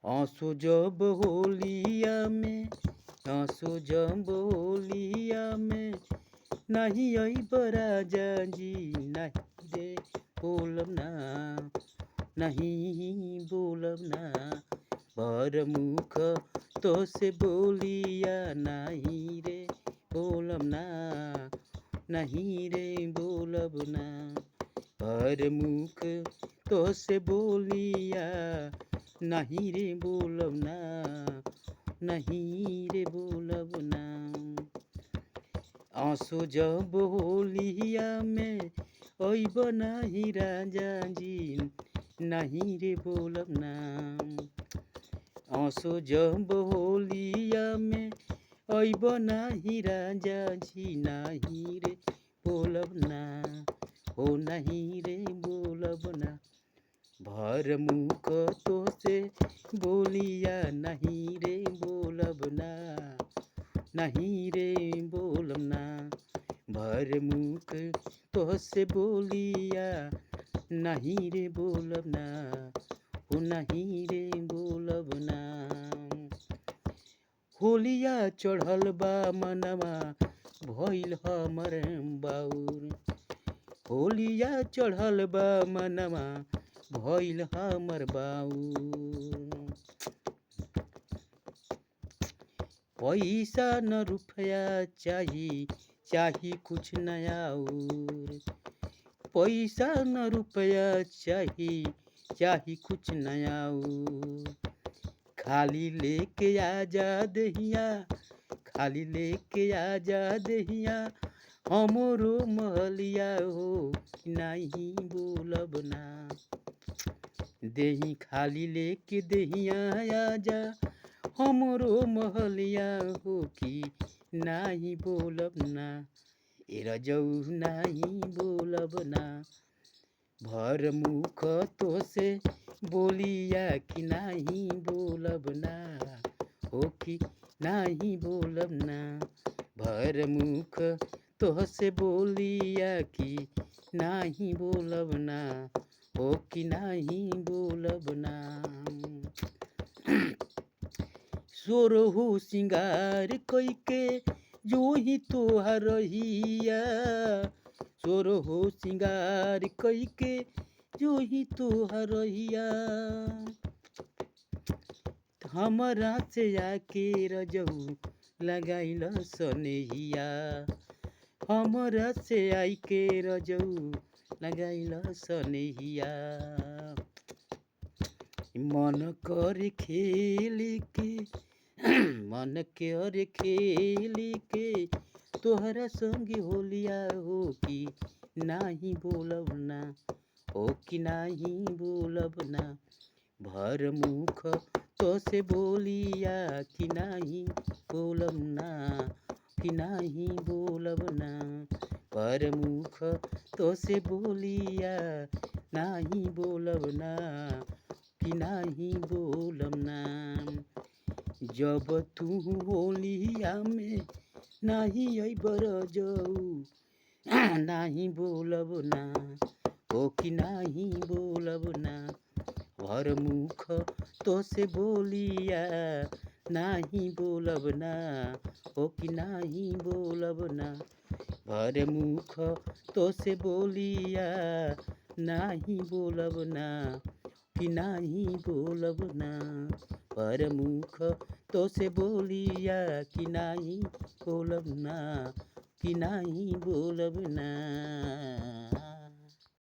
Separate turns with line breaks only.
आंसू जब होलिया में, आंसू जब होलिया में, नहीं आई राजा जी नहीं रे बोलब ना, नहीं बोलब ना, भर मुख तो से बोलिया नहीं रे बोलब ना, नहीं रे बोलब ना, भर मुख तो से बोलिया नहीं रे बोलब ना, नहीं रे बोलब ना। आंसू जब होलिया में ओइब नाही राजा जी नहीं रे बोलब ना, आंसू जब होलिया में ओइब नाही राजा जी नहीं रे बोलब ना, हो नहीं रे बोलब ना, भर मुख तो से बोलिया नहीं रे बोलब ना, नहीं रे बोलब ना, भर मुख तो से बोलिया नहीं रे बोलब ना, हो नहीं रे बोलब ना। होलिया चढ़ल बा मनवा भइल हमर बाउर, होलिया चढ़ल बा मनवा भइल हमर बाउर, पैसा न रुपया चाही, चाही कुछ नया और, पैसा न रुपया चाही, चाही कुछ नया और, खाली लेके आजा दहिया, खाली लेके आजा दहिया, हमरो महलिया हो नहीं बोलब ना, देही खाली लेके दहिया आजा, हमरो महलिया हो कि नाही बोलब ना, ए रजऊ नाही बोलब ना, भर मुख तो से बोलिया कि नाही बोलब ना, हो कि नाही बोलब ना, भर मुख तो से बोलिया कि नाही बोलब ना, हो कि नाही बोलब ना। सोरहु सिंगार कइके जो ही तोहर रहिया, सोरहु सिंगार कइके जो ही तोहर रहिया, हमरा से आके रजऊ लगाइल सनेहिया, हमरा से आके रजऊ लगाइल सनेहिया, मन कर खेल के मन कर खेल के तोहरा संग होलिया हो कि नाही बोलब ना, हो कि नाही बोलब ना, भर मुख तो से बोलिया कि नाही बोलब ना, कि नाही बोलब ना, भर मुख तो से बोलिया नाही बोलब ना, कि नाही बोलब ना, जब तू होलिया में नाही अइब रजऊ नाही बोलब ना, हो कि नाही बोलब ना, भर मुख तो से बोलिया नाही बोलब ना, हो कि नाही बोलब ना, भर मुख तो से बोलिया नाही बोलब ना, कि नाही बोलब ना, भर मुख तो से बोलिया कि नाही बोलब ना, कि नाही बोलब ना।